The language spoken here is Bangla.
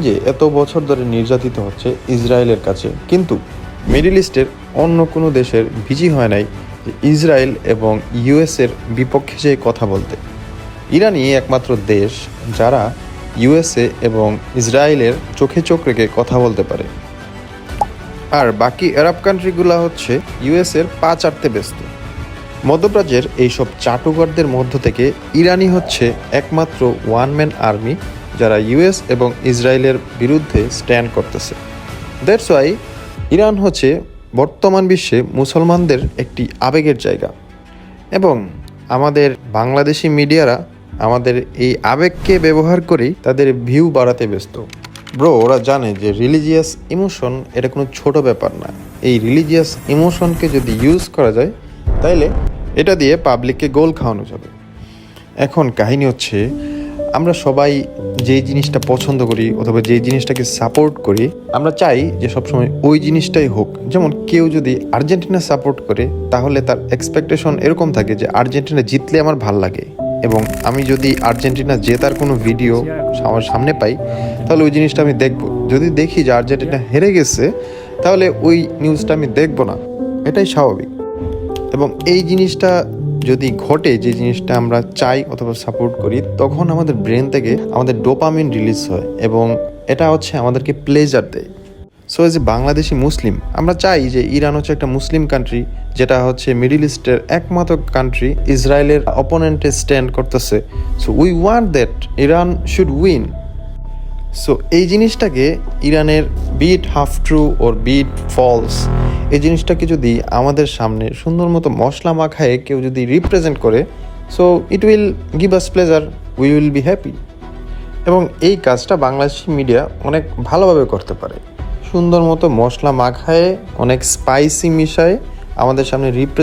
যে এত বছর ধরে নির্যাতিত হচ্ছে ইসরায়েলের কাছে, কিন্তু মিডল ইস্টের অন্য কোনো দেশের ভিজি হয় নাই যে ইসরায়েল এবং ইউএসের বিপক্ষে যে কথা বলতে। ইরানই একমাত্র দেশ যারা ইউএসএ এবং ইসরায়েলের চোখে চোখ রেখে কথা বলতে পারে। আর বাকি আরব কান্ট্রিগুলো হচ্ছে ইউএসের পা চাটতে ব্যস্ত। মধ্যপ্রাচ্যের এইসব চাটুকারদের মধ্য থেকে ইরানই হচ্ছে একমাত্র ওয়ান ম্যান আর্মি যারা ইউএস এবং ইসরায়েলের বিরুদ্ধে স্ট্যান্ড করতেছে। দ্যাটস ওয়াই ইরান হচ্ছে বর্তমান বিশ্বে মুসলমানদের একটি আবেগের জায়গা, এবং আমাদের বাংলাদেশি মিডিয়ারা আমাদের এই আবেগকে ব্যবহার করেই তাদের ভিউ বাড়াতে ব্যস্ত। ব্রো, ওরা জানে যে রিলিজিয়াস ইমোশন এটা কোনো ছোট ব্যাপার না। এই রিলিজিয়াস ইমোশনকে যদি ইউজ করা যায় তাইলে এটা দিয়ে পাবলিককে গোল খাওয়ানো যাবে। এখন কাহিনী হচ্ছে, আমরা সবাই যেই জিনিসটা পছন্দ করি অথবা যেই জিনিসটাকে সাপোর্ট করি, আমরা চাই যে সবসময় ওই জিনিসটাই হোক। যেমন কেউ যদি আর্জেন্টিনা সাপোর্ট করে তাহলে তার এক্সপেকটেশন এরকম থাকে যে আর্জেন্টিনা জিতলে আমার ভাল লাগে, এবং আমি যদি আর্জেন্টিনা জেতার কোনো ভিডিও আমার সামনে পাই তাহলে ওই জিনিসটা আমি দেখব। যদি দেখি যে আর্জেন্টিনা হেরে গেছে তাহলে ওই নিউজটা আমি দেখব না। এটাই স্বাভাবিক। এবং এই জিনিসটা যদি ঘটে, যে জিনিসটা আমরা চাই অথবা সাপোর্ট করি, তখন আমাদের ব্রেন থেকে আমাদের ডোপামিন রিলিজ হয় এবং এটা হচ্ছে আমাদেরকে প্লেজার দেয়। সো এজ এ বাংলাদেশি মুসলিম, আমরা চাই যে ইরান হচ্ছে একটা মুসলিম কান্ট্রি, যেটা হচ্ছে মিডল ইস্টের একমাত্র কান্ট্রি ইসরায়েলের অপোনেন্টে স্ট্যান্ড করতেছে। So we want that Iran should win. So এই জিনিসটাকে ইরানের বিট হাফ ট্রু ওর বিট ফলস, এই জিনিসটাকে যদি আমাদের সামনে সুন্দর মতো মশলা মাখায় কেউ যদি রিপ্রেজেন্ট করে, so it will give us pleasure, we will be happy. এবং এই কাজটা বাংলাদেশি মিডিয়া অনেক ভালোভাবে করতে পারে। সুন্দর মতো মশলা মাখায়, অনেক স্পাইসি মিশায় আমাদের সামনে